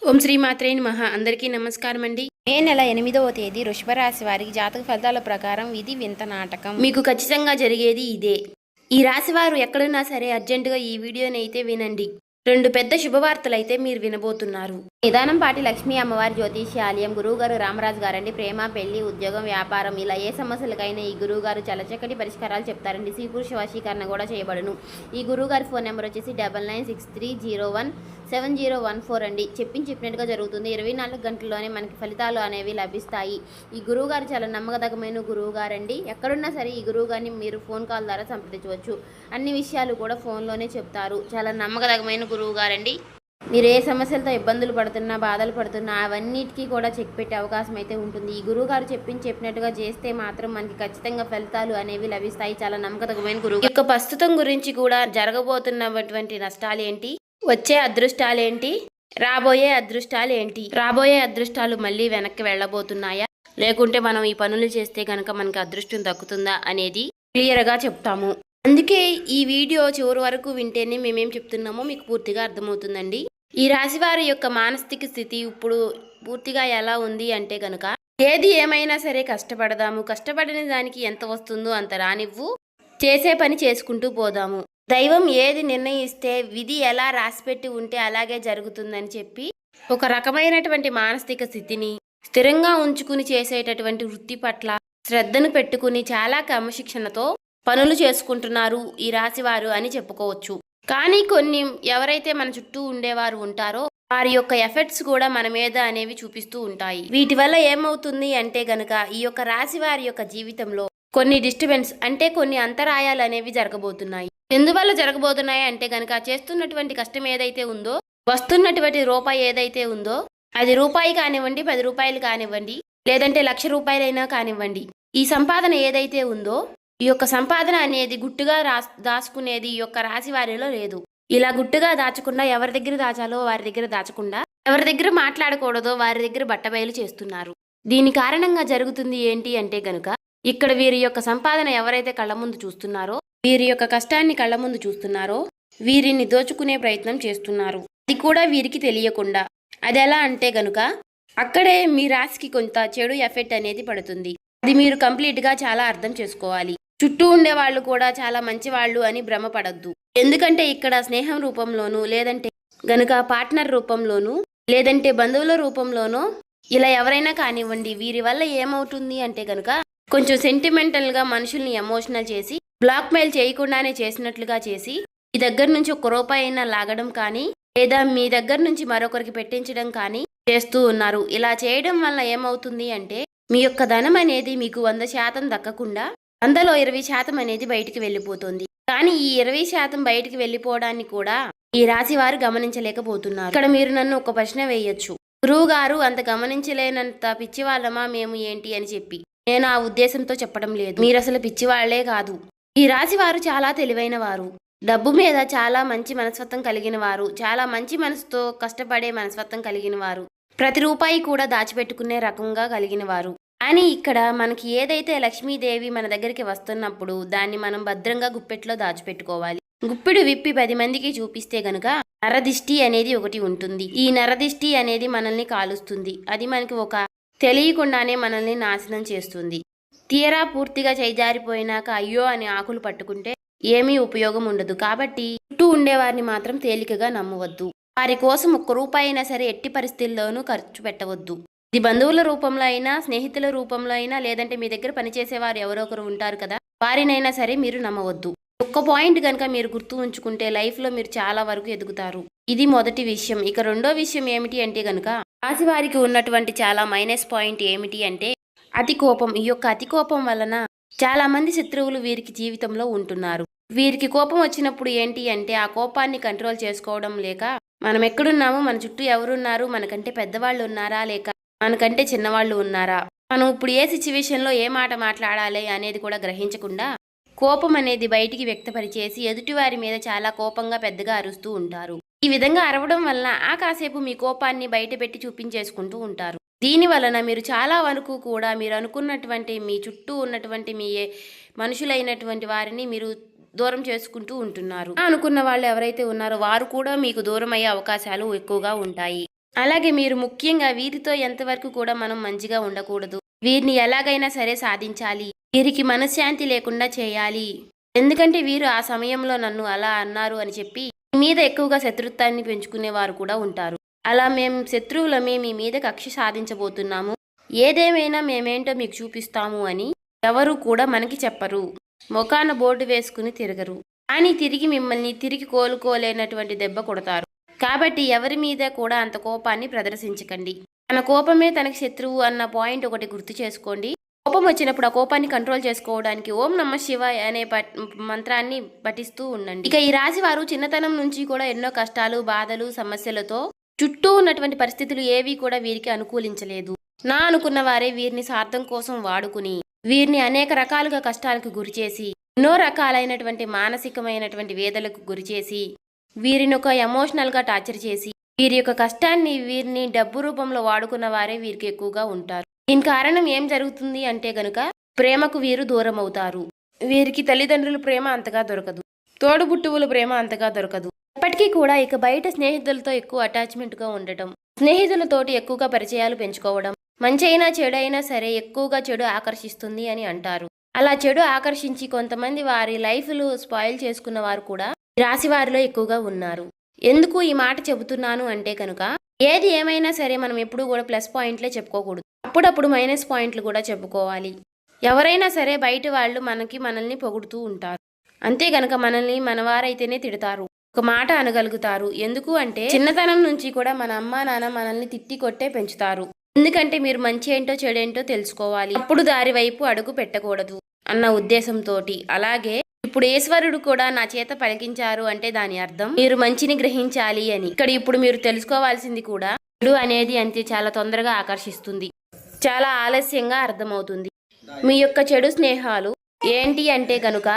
ఓం శ్రీ మాత్రే నమః. అందరికీ నమస్కారం అండి. మే నెల 8వ తేదీ వృషభ రాశి వారికి జాతక ఫలితాల ప్రకారం ఇది వింత నాటకం. మీకు ఖచ్చితంగా జరిగేది ఇదే. ఈ రాశి వారు ఎక్కడున్నా సరే అర్జెంటుగా ఈ వీడియోని అయితే వినండి. రెండు పెద్ద శుభవార్తలు అయితే మీరు వినబోతున్నారు. నిదానంపాటి లక్ష్మీ అమ్మవారి జ్యోతిష్యాలయం గురువుగారు రామరాజు గారండి. ప్రేమ, పెళ్లి, ఉద్యోగం, వ్యాపారం ఇలా ఏ సమస్యలకైనా ఈ గురువుగారు చాలా చక్కటి పరిష్కారాలు చెప్తారండి. స్త్రీ పురుష వశీకరణ కూడా చేయబడును. ఈ గురువుగారి ఫోన్ నెంబర్ వచ్చేసి 9963017014 అండి. చెప్పినట్టుగా జరుగుతుంది. 24 గంటల్లోనే మనకి ఫలితాలు అనేవి లభిస్తాయి. ఈ గురువుగారు చాలా నమ్మకదగమైన గురువుగారండి. ఎక్కడున్నా సరే ఈ గురువుగారిని మీరు ఫోన్ కాల్ ద్వారా సంప్రదించవచ్చు. అన్ని విషయాలు కూడా ఫోన్లోనే చెప్తారు. చాలా నమ్మకదగమైన గురువుగారండి. మీరు ఏ సమస్యలతో ఇబ్బందులు పడుతున్నా, బాధలు పడుతున్నా అవన్నిటికీ కూడా చెక్ పెట్టే అవకాశం అయితే ఉంటుంది. ఈ గురువుగారు చెప్పినట్టుగా చేస్తే మాత్రం మనకి ఖచ్చితంగా ఫలితాలు అనేవి లభిస్తాయి. చాలా నమ్మకదగమైన గురువు యొక్క ప్రస్తుతం గురించి కూడా జరగబోతున్నటువంటి నష్టాలేంటి, వచ్చే అదృష్టాలేంటి, రాబోయే అదృష్టాలేంటి, రాబోయే అదృష్టాలు మళ్ళీ వెనక్కి వెళ్ళబోతున్నాయా, లేకుంటే మనం ఈ పనులు చేస్తే కనుక మనకి అదృష్టం దక్కుతుందా అనేది క్లియర్గా చెప్తాము. అందుకే ఈ వీడియో చివరి వరకు వింటేనే మేమేం చెప్తున్నామో మీకు పూర్తిగా అర్థమవుతుందండి. ఈ రాశి వారి యొక్క మానసిక స్థితి ఇప్పుడు పూర్తిగా ఎలా ఉంది అంటే కనుక, ఏది ఏమైనా సరే కష్టపడదాము, కష్టపడిన దానికి ఎంత వస్తుందో అంత రానివ్వు, చేసే పని చేసుకుంటూ పోదాము, దైవం ఏది నిర్ణయిస్తే విధి ఎలా రాసిపెట్టి ఉంటే అలాగే జరుగుతుందని చెప్పి ఒక రకమైనటువంటి మానసిక స్థితిని స్థిరంగా ఉంచుకుని చేసేటటువంటి వృత్తి పట్ల శ్రద్ధను పెట్టుకుని చాలా క్రమశిక్షణతో పనులు చేసుకుంటున్నారు ఈ రాశివారు అని చెప్పుకోవచ్చు. కానీ కొన్ని ఎవరైతే మన చుట్టూ ఉండేవారు ఉంటారో వారి యొక్క ఎఫెక్ట్స్ కూడా మన మీద అనేవి చూపిస్తూ ఉంటాయి. వీటి వల్ల ఏమవుతుంది అంటే గనక ఈ యొక్క రాశి వారి యొక్క జీవితంలో కొన్ని డిస్టర్బెన్స్ అంటే కొన్ని అంతరాయాలు అనేవి జరగబోతున్నాయి. ఎందువల్ల జరగబోతున్నాయి అంటే గనక, చేస్తున్నటువంటి కష్టం ఏదైతే ఉందో, వస్తున్నటువంటి రూపాయి ఏదైతే ఉందో, అది రూపాయి కానివ్వండి, 10 రూపాయలు కానివ్వండి, లేదంటే 1,00,000 రూపాయలైనా కానివ్వండి, ఈ సంపాదన ఏదైతే ఉందో ఈ యొక్క సంపాదన అనేది గుట్టుగా దాచుకునేది ఈ యొక్క రాశి వారిలో లేదు. ఇలా గుట్టుగా దాచకుండా ఎవరి దగ్గర దాచాలో వారి దగ్గర దాచకుండా, ఎవరి దగ్గర మాట్లాడకూడదో వారి దగ్గర బట్టబయలు చేస్తున్నారు. దీని కారణంగా జరుగుతుంది ఏంటి అంటే గనుక, ఇక్కడ వీరి యొక్క సంపాదన ఎవరైతే కళ్ళ ముందు చూస్తున్నారో, వీరి యొక్క కష్టాన్ని కళ్ళ ముందు చూస్తున్నారో, వీరిని దోచుకునే ప్రయత్నం చేస్తున్నారు. అది కూడా వీరికి తెలియకుండా. అది ఎలా అంటే గనుక, అక్కడే మీ రాశికి కొంత చెడు ఎఫెక్ట్ అనేది పడుతుంది. అది మీరు కంప్లీట్గా చాలా అర్థం చేసుకోవాలి. చుట్టూ ఉండే వాళ్ళు కూడా చాలా మంచి వాళ్ళు అని భ్రమపడద్దు. ఎందుకంటే ఇక్కడ స్నేహం రూపంలోనూ, లేదంటే గనుక పార్ట్నర్ రూపంలోనూ, లేదంటే బంధువుల రూపంలోనూ ఇలా ఎవరైనా కానివ్వండి, వీరి వల్ల ఏమవుతుంది అంటే గనుక కొంచెం సెంటిమెంటల్గా మనుషుల్ని ఎమోషనల్ చేసి, బ్లాక్మెయిల్ చేయకుండానే చేసినట్లుగా చేసి, మీ దగ్గర నుంచి 1 రూపాయి అయినా లాగడం కానీ, లేదా మీ దగ్గర నుంచి మరొకరికి పెట్టించడం కానీ చేస్తూ ఉన్నారు. ఇలా చేయడం వల్ల ఏమవుతుంది అంటే, మీ యొక్క ధనం అనేది మీకు 100% దక్కకుండా అందులో 20% అనేది బయటికి వెళ్ళిపోతుంది. కానీ ఈ 20% బయటికి వెళ్ళిపోవడాన్ని కూడా ఈ రాశి వారు గమనించలేకపోతున్నారు. ఇక్కడ మీరు నన్ను ఒక ప్రశ్న వేయొచ్చు, గురువు గారు అంత గమనించలేనంత పిచ్చివాళ్ళమా మేము ఏంటి అని చెప్పి. నేను ఆ ఉద్దేశంతో చెప్పడం లేదు. మీరు అసలు పిచ్చివాళ్లే కాదు. ఈ రాశి వారు చాలా తెలివైన వారు, డబ్బు మీద చాలా మంచి మనస్తత్వం కలిగిన వారు, చాలా మంచి మనసుతో కష్టపడే మనస్తత్వం కలిగిన వారు, ప్రతి రూపాయి కూడా దాచిపెట్టుకునే రకంగా కలిగిన వారు. కానీ ఇక్కడ మనకి ఏదైతే లక్ష్మీదేవి మన దగ్గరికి వస్తున్నప్పుడు దాన్ని మనం భద్రంగా గుప్పెట్లో దాచిపెట్టుకోవాలి. గుప్పెడు విప్పి 10 మందికి చూపిస్తే గనుక నరదిష్టి అనేది ఒకటి ఉంటుంది. ఈ నరదిష్టి అనేది మనల్ని కాలుస్తుంది. అది మనకి ఒక తెలియకుండానే మనల్ని నాశనం చేస్తుంది. తీరా పూర్తిగా చేజారిపోయినాక అయ్యో అని ఆకులు పట్టుకుంటే ఏమీ ఉపయోగం ఉండదు. కాబట్టి చుట్టూ ఉండేవారిని మాత్రం తేలికగా నమ్మవద్దు. వారి కోసం 1 రూపాయి అయినా సరే ఎట్టి పరిస్థితుల్లోనూ ఖర్చు పెట్టవద్దు. ఇది బంధువుల రూపంలో అయినా, స్నేహితుల రూపంలో అయినా, లేదంటే మీ దగ్గర పనిచేసేవారు ఎవరో ఒకరు ఉంటారు కదా, వారినైనా సరే మీరు నమ్మవద్దు. ఒక్క పాయింట్ కనుక మీరు గుర్తు ఉంచుకుంటే లైఫ్లో మీరు చాలా వరకు ఎదుగుతారు. ఇది మొదటి విషయం. ఇక రెండో విషయం ఏమిటి అంటే గనుక, రాశి వారికి ఉన్నటువంటి చాలా మైనస్ పాయింట్ ఏమిటి అంటే అతి కోపం. ఈ యొక్క అతి కోపం వలన చాలా మంది శత్రువులు వీరికి జీవితంలో ఉంటున్నారు. వీరికి కోపం వచ్చినప్పుడు ఏంటి అంటే ఆ కోపాన్ని కంట్రోల్ చేసుకోవడం లేక, మనం ఎక్కడున్నాము, మన చుట్టూ ఎవరున్నారు, మనకంటే పెద్దవాళ్ళు ఉన్నారా, లేక మనకంటే చిన్నవాళ్ళు ఉన్నారా, మనం ఇప్పుడు ఏ సిచ్యువేషన్లో ఏ మాట మాట్లాడాలి అనేది కూడా గ్రహించకుండా కోపం అనేది బయటికి వ్యక్తపరిచేసి ఎదుటివారి మీద చాలా కోపంగా పెద్దగా అరుస్తూ ఉంటారు. ఈ విధంగా అరవడం వలన ఆ కాసేపు మీ కోపాన్ని బయట పెట్టి చూపించేసుకుంటూ ఉంటారు. దీని వలన మీరు చాలా వరకు కూడా మీరు అనుకున్నటువంటి మీ చుట్టూ ఉన్నటువంటి మీ మనుషులైనటువంటి వారిని మీరు దూరం చేసుకుంటూ ఉంటున్నారు. అనుకున్న వాళ్ళు ఎవరైతే ఉన్నారో వారు కూడా మీకు దూరం అయ్యే అవకాశాలు ఎక్కువగా ఉంటాయి. అలాగే మీరు ముఖ్యంగా వీరితో ఎంతవరకు కూడా మనం మంచిగా ఉండకూడదు. వీరిని ఎలాగైనా సరే సాధించాలి, వీరికి మనశ్శాంతి లేకుండా చేయాలి. ఎందుకంటే వీరు ఆ సమయంలో నన్ను అలా అన్నారు అని చెప్పి మీ మీద ఎక్కువగా శత్రుత్వాన్ని పెంచుకునేవారు కూడా ఉంటారు. అలా మేము శత్రువులమే మీ మీద కక్ష సాధించబోతున్నాము, ఏదేమైనా మేమేంటో మీకు చూపిస్తాము అని ఎవరు కూడా మనకి చెప్పరు. మొఖాన బోర్డు వేసుకుని తిరగరు, కానీ తిరిగి మిమ్మల్ని తిరిగి కోలుకోలేనటువంటి దెబ్బ కొడతారు. కాబట్టి ఎవరి మీద కూడా అంత కోపాన్ని ప్రదర్శించకండి. తన కోపమే తనకి శత్రువు అన్న పాయింట్ ఒకటి గుర్తు చేసుకోండి. కోపం వచ్చినప్పుడు ఆ కోపాన్ని కంట్రోల్ చేసుకోవడానికి ఓం నమః శివాయ అనే మంత్రాన్ని పఠిస్తూ ఉండండి. ఇక ఈ రాశి వారు చిన్నతనం నుంచి కూడా ఎన్నో కష్టాలు, బాధలు, సమస్యలతో చుట్టూ ఉన్నటువంటి పరిస్థితులు ఏవి కూడా వీరికి అనుకూలించలేదు. నా అనుకున్న వారే వీరిని స్వార్థం కోసం వాడుకుని వీరిని అనేక రకాలుగా కష్టాలకు గురిచేసి, ఎన్నో రకాలైనటువంటి మానసికమైనటువంటి వేదలకు గురిచేసి, వీరిని ఒక ఎమోషనల్గా టార్చర్ చేసి, వీరి యొక్క కష్టాన్ని వీరిని డబ్బు రూపంలో వాడుకున్న వారే వీరికి ఎక్కువగా ఉంటారు. దీని కారణం ఏం జరుగుతుంది అంటే గనుక ప్రేమకు వీరు దూరం అవుతారు. వీరికి తల్లిదండ్రుల ప్రేమ అంతగా దొరకదు, తోడుబుట్టువుల ప్రేమ అంతగా దొరకదు. ఇప్పటికీ కూడా ఇక బయట స్నేహితులతో ఎక్కువ అటాచ్మెంట్గా ఉండటం, స్నేహితులతోటి ఎక్కువగా పరిచయాలు పెంచుకోవడం, మంచి అయినా చెడు అయినా సరే ఎక్కువగా చెడు ఆకర్షిస్తుంది అని అంటారు. అలా చెడు ఆకర్షించి కొంతమంది వారి లైఫ్లు స్పాయిల్ చేసుకున్న వారు కూడా రాశి వారిలో ఎక్కువగా ఉన్నారు. ఎందుకు ఈ మాట చెబుతున్నాను అంటే కనుక ఏది ఏమైనా సరే మనం ఎప్పుడూ కూడా ప్లస్ పాయింట్లే చెప్పుకోకూడదు, అప్పుడప్పుడు మైనస్ పాయింట్లు కూడా చెప్పుకోవాలి. ఎవరైనా సరే బయట వాళ్ళు మనల్ని పొగుడుతూ ఉంటారు, అంతే గనక మనల్ని మనవారైతేనే తిడతారు, ఒక మాట అనగలుగుతారు. ఎందుకు అంటే చిన్నతనం నుంచి కూడా మన అమ్మా నాన్న మనల్ని తిట్టి కొట్టే పెంచుతారు. ఎందుకంటే మీరు మంచి ఏంటో చెడేంటో తెలుసుకోవాలి, అప్పుడు దారి వైపు అడుగు పెట్టకూడదు అన్న ఉద్దేశంతో. అలాగే ఇప్పుడు ఈశ్వరుడు కూడా నా చేత పలికించారు అంటే దాని అర్థం మీరు మంచిని గ్రహించాలి అని. ఇక్కడ ఇప్పుడు మీరు తెలుసుకోవాల్సింది కూడా చెడు అనేది అంతే చాలా తొందరగా ఆకర్షిస్తుంది, చాలా ఆలస్యంగా అర్థమవుతుంది. మీ యొక్క చెడు స్నేహాలు ఏంటి అంటే కనుక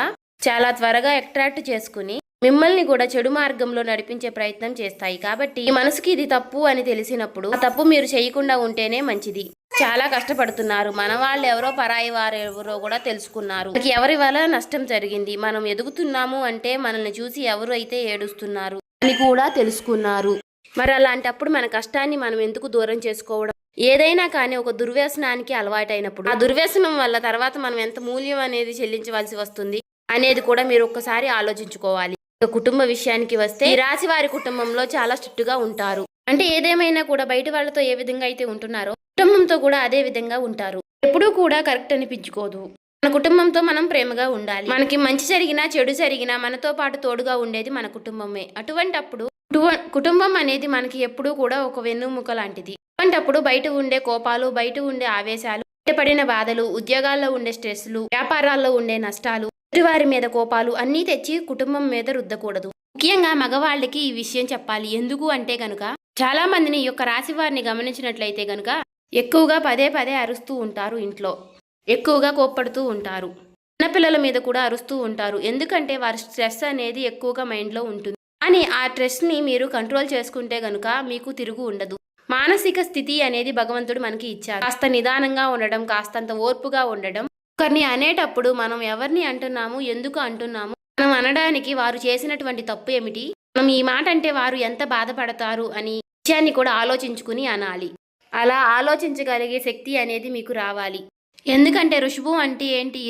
చాలా త్వరగా అట్రాక్ట్ చేసుకుని మిమ్మల్ని కూడా చెడు మార్గంలో నడిపించే ప్రయత్నం చేస్తాయి. కాబట్టి ఈ మనసుకి ఇది తప్పు అని తెలిసినప్పుడు ఆ తప్పు మీరు చేయకుండా ఉంటేనే మంచిది. చాలా కష్టపడుతున్నారు, మన వాళ్ళు ఎవరో పరాయి వారు ఎవరో కూడా తెలుసుకున్నారు, ఎవరి వల్ల నష్టం జరిగింది, మనం ఎదుగుతున్నాము అంటే మనల్ని చూసి ఎవరు అయితే ఏడుస్తున్నారు అని కూడా తెలుసుకున్నారు. మరి అలాంటప్పుడు మన కష్టాన్ని మనం ఎందుకు దూరం చేసుకోవడం? ఏదైనా కానీ ఒక దుర్వ్యసనానికి అలవాటైనప్పుడు ఆ దుర్వ్యసనం వల్ల తర్వాత మనం ఎంత మూల్యం అనేది చెల్లించవలసి వస్తుంది అనేది కూడా మీరు ఒక్కసారి ఆలోచించుకోవాలి. కుటుంబ విషయానికి వస్తే ఈ రాశి వారి కుటుంబంలో చాలా స్ట్రిక్ట్ గా ఉంటారు. అంటే ఏదేమైనా కూడా బయట వాళ్ళతో ఏ విధంగా అయితే ఉంటున్నారో కుటుంబంతో కూడా అదే విధంగా ఉంటారు. ఎప్పుడూ కూడా కరెక్ట్ అనిపించుకోదు. మన కుటుంబంతో మనం ప్రేమగా ఉండాలి. మనకి మంచి జరిగినా చెడు జరిగినా మనతో పాటు తోడుగా ఉండేది మన కుటుంబమే. అటువంటప్పుడు కుటుంబం అనేది మనకి ఎప్పుడూ కూడా ఒక వెన్నుముక లాంటిది. అటువంటప్పుడు బయట ఉండే కోపాలు, బయట ఉండే ఆవేశాలు, బయటపడిన బాధలు, ఉద్యోగాల్లో ఉండే స్ట్రెస్లు, వ్యాపారాల్లో ఉండే నష్టాలు, వారి మీద కోపాలు అన్నీ తెచ్చి కుటుంబం మీద రుద్దకూడదు. ముఖ్యంగా మగవాళ్ళకి ఈ విషయం చెప్పాలి. ఎందుకు అంటే గనుక చాలా మందిని ఈ యొక్క రాశి వారిని గమనించినట్లయితే గనుక ఎక్కువగా పదే పదే అరుస్తూ ఉంటారు, ఇంట్లో ఎక్కువగా కోప్పడుతూ ఉంటారు, చిన్నపిల్లల మీద కూడా అరుస్తూ ఉంటారు. ఎందుకంటే వారి స్ట్రెస్ అనేది ఎక్కువగా మైండ్లో ఉంటుంది. కానీ ఆ స్ట్రెస్ని మీరు కంట్రోల్ చేసుకుంటే గనుక మీకు తిరుగు ఉండదు. మానసిక స్థితి అనేది భగవంతుడు మనకి ఇచ్చారు. కాస్త నిదానంగా ఉండడం, కాస్తంత ఓర్పుగా ఉండడం. ఒకరిని అనేటప్పుడు మనం ఎవరిని అంటున్నాము, ఎందుకు అంటున్నాము, మనం అనడానికి వారు చేసినటువంటి తప్పు ఏమిటి, మనం ఈ మాట అంటే వారు ఎంత బాధపడతారు అని విషయాన్ని కూడా ఆలోచించుకుని అనాలి. అలా ఆలోచించగలిగే శక్తి అనేది మీకు రావాలి. ఎందుకంటే ఋషభం అంటే ఏంటి?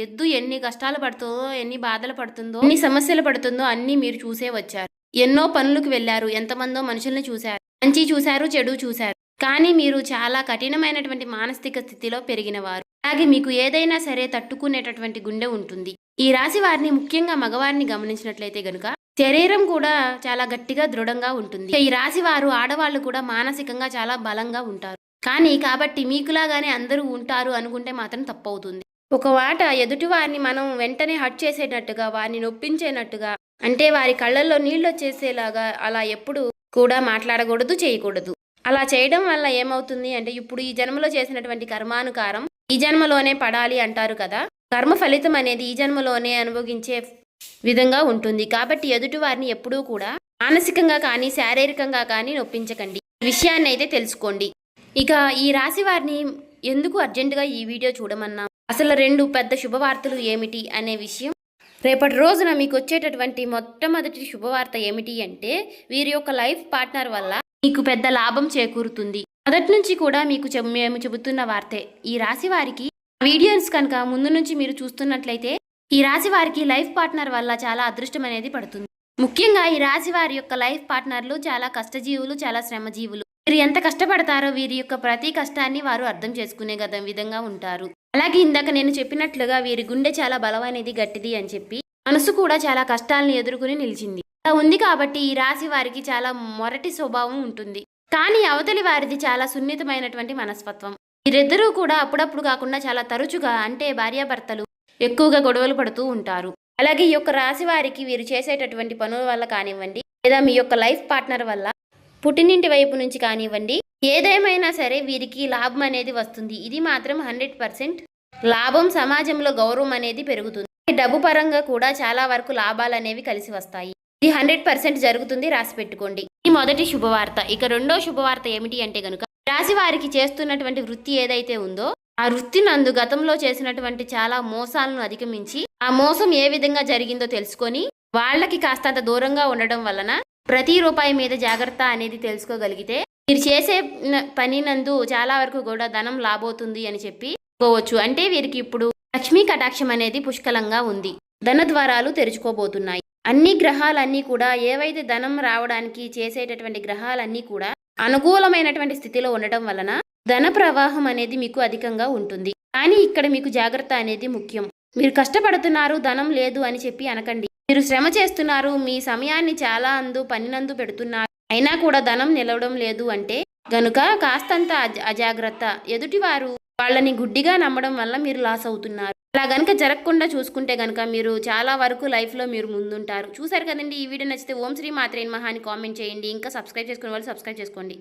ఎద్దు ఎన్ని కష్టాలు పడుతుందో, ఎన్ని బాధలు పడుతుందో, ఎన్ని సమస్యలు పడుతుందో అన్నీ మీరు చూసే వచ్చారు. ఎన్నో పనులకు వెళ్ళారు, ఎంతమందో మనుషుల్ని చూశారు, మంచి చూశారు, చెడు చూశారు. కానీ మీరు చాలా కఠినమైనటువంటి మానసిక స్థితిలో పెరిగినవారు. అలాగే మీకు ఏదైనా సరే తట్టుకునేటటువంటి గుండె ఉంటుంది. ఈ రాశి వారిని ముఖ్యంగా మగవారిని గమనించినట్లయితే గనుక శరీరం కూడా చాలా గట్టిగా దృఢంగా ఉంటుంది. ఈ రాశి వారు ఆడవాళ్ళు కూడా మానసికంగా చాలా బలంగా ఉంటారు. కానీ కాబట్టి మీకులాగానే అందరూ ఉంటారు అనుకుంటే మాత్రం తప్పవుతుంది. ఒక మాట ఎదుటి వారిని మనం వెంటనే హర్ట్ చేసేటట్టుగా, వారిని నొప్పించేటట్టుగా, అంటే వారి కళ్ళల్లో నీళ్ళు వచ్చేసేలాగా అలా ఎప్పుడు కూడా మాట్లాడకూడదు, చేయకూడదు. అలా చేయడం వల్ల ఏమవుతుంది అంటే ఇప్పుడు ఈ జన్మలో చేసినటువంటి కర్మానుకారం ఈ జన్మలోనే పడాలి అంటారు కదా. కర్మ ఫలితం అనేది ఈ జన్మలోనే అనుభవించే విధంగా ఉంటుంది. కాబట్టి ఎదుటి వారిని ఎప్పుడూ కూడా మానసికంగా కానీ శారీరకంగా కానీ నొప్పించకండి. ఈ విషయాన్ని అయితే తెలుసుకోండి. ఇక ఈ రాశి వారిని ఎందుకు అర్జెంటుగా ఈ వీడియో చూడమన్నా, అసలు 2 పెద్ద శుభవార్తలు ఏమిటి అనే విషయం, రేపటి రోజున మీకు వచ్చేటటువంటి మొట్టమొదటి శుభవార్త ఏమిటి అంటే వీరి యొక్క లైఫ్ పార్ట్నర్ వల్ల మీకు పెద్ద లాభం చేకూరుతుంది. మొదటి నుంచి కూడా మీకు మేము చెబుతున్న వార్తే. ఈ రాశి వారికి వీడియోస్ కనుక ముందు నుంచి మీరు చూస్తున్నట్లయితే ఈ రాశి వారికి లైఫ్ పార్ట్నర్ వల్ల చాలా అదృష్టం అనేది పడుతుంది. ముఖ్యంగా ఈ రాశి వారి యొక్క లైఫ్ పార్ట్నర్లు చాలా కష్టజీవులు, చాలా శ్రమజీవులు. వీరు ఎంత కష్టపడతారో వీరి యొక్క ప్రతి కష్టాన్ని వారు అర్థం చేసుకునే విధంగా ఉంటారు. అలాగే ఇందాక నేను చెప్పినట్లుగా వీరి గుండె చాలా బలమైనది, గట్టిది అని చెప్పి మనసు కూడా చాలా కష్టాలను ఎదుర్కొని నిలిచింది. అలా ఉంది కాబట్టి ఈ రాశి వారికి చాలా మొరటి స్వభావం ఉంటుంది. కానీ అవతలి వారిది చాలా సున్నితమైనటువంటి మనస్తత్వం. వీరిద్దరూ కూడా అప్పుడప్పుడు కాకుండా చాలా తరచుగా, అంటే భార్యాభర్తలు ఎక్కువగా గొడవలు పడుతూ ఉంటారు. అలాగే ఈ యొక్క రాశి వారికి వీరు చేసేటటువంటి పనుల వల్ల కానివ్వండి, లేదా మీ యొక్క లైఫ్ పార్ట్నర్ వల్ల పుట్టినింటి వైపు నుంచి కానివ్వండి, ఏదేమైనా సరే వీరికి లాభం అనేది వస్తుంది. ఇది మాత్రం 100% లాభం. సమాజంలో గౌరవం అనేది పెరుగుతుంది. డబ్బు పరంగా కూడా చాలా వరకు లాభాలు అనేవి కలిసి వస్తాయి. ఇది 100% జరుగుతుంది, రాసి పెట్టుకోండి. ఈ మొదటి శుభవార్త. ఇక రెండో శుభవార్త ఏమిటి అంటే గనుక, రాశి వారికి చేస్తున్నటువంటి వృత్తి ఏదైతే ఉందో ఆ వృత్తి నందు గతంలో చేసినటువంటి చాలా మోసాలను అధిగమించి ఆ మోసం ఏ విధంగా జరిగిందో తెలుసుకొని వాళ్ళకి కాస్తంత దూరంగా ఉండడం వలన ప్రతి రూపాయి మీద జాగ్రత్త అనేది తెలుసుకోగలిగితే మీరు చేసే పని నందు చాలా వరకు కూడా ధనం లాభవుతుంది అని చెప్పుకోవచ్చు. అంటే వీరికి ఇప్పుడు లక్ష్మీ కటాక్షం అనేది పుష్కలంగా ఉంది. ధన ద్వారాలు తెరుచుకోబోతున్నాయి. అన్ని గ్రహాలన్నీ కూడా ఏవైతే ధనం రావడానికి చేసేటటువంటి గ్రహాలన్నీ కూడా అనుకూలమైనటువంటి స్థితిలో ఉండటం వలన ధన ప్రవాహం అనేది మీకు అధికంగా ఉంటుంది. కానీ ఇక్కడ మీకు జాగ్రత్త అనేది ముఖ్యం. మీరు కష్టపడుతున్నారు, ధనం లేదు అని చెప్పి అనకండి. మీరు శ్రమ చేస్తున్నారు, మీ సమయాన్ని చాలా పనినందు పెడుతున్నారు, అయినా కూడా ధనం నిలవడం లేదు అంటే గనుక కాస్తంత అజాగ్రత్త. ఎదుటివారు వాళ్ళని గుడ్డిగా నమ్మడం వల్ల మీరు లాస్ అవుతున్నారు. అలా గనుక జరగకుండా చూసుకుంటే గనుక మీరు చాలా వరకు లైఫ్లో మీరు ముందుంటారు. చూసారు కదండి. ఈ వీడియో నచ్చితే ఓం శ్రీ మాత్రే నమః అని కామెంట్ చేయండి. ఇంకా సబ్స్క్రైబ్ చేసుకునే వాళ్ళు సబ్స్క్రైబ్ చేసుకోండి.